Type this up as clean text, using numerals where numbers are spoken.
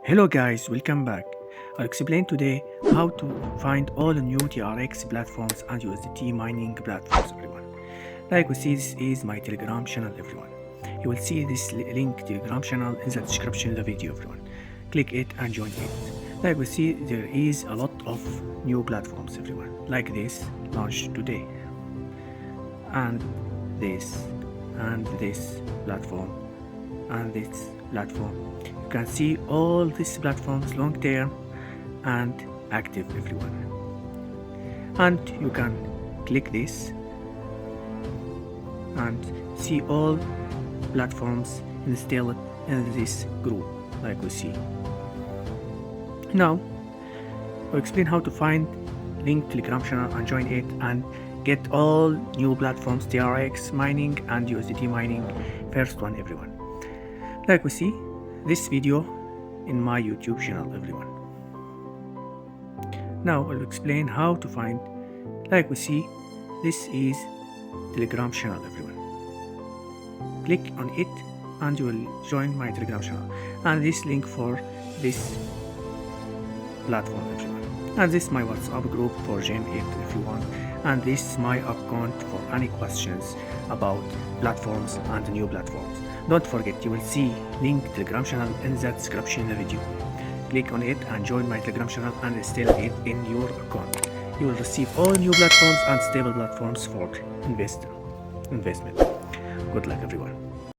Hello guys, welcome back. I'll explain today how to find all the new TRX platforms and USDT mining platforms, everyone. Like we see, this is my Telegram channel, everyone. You will see this link Telegram channel in the description of the video, everyone. Click it and join it. Like we see, there is a lot of new platforms, everyone. Like this, launched today. And this platform, and this platform. You can see all these platforms long term and active, everyone. And you can click this and see all platforms installed in this group, like we see. Now I'll explain how to find link Telegram channel and join it and get all new platforms, TRX mining and USDT mining, first one, everyone. Like we see this video in my YouTube channel, everyone. Now I'll explain how to find. Like we see, this is Telegram channel, everyone. Click on it and you will join my Telegram channel, and this link for this platform, everyone. And this is my WhatsApp group for Gen 8 if you want, and this is my account for any questions about platforms and new platforms. Don't forget, you will see link Telegram channel in the description of the video. Click on it and join my Telegram channel and install it in your account. You will receive all new platforms and stable platforms for investment. Good luck, everyone.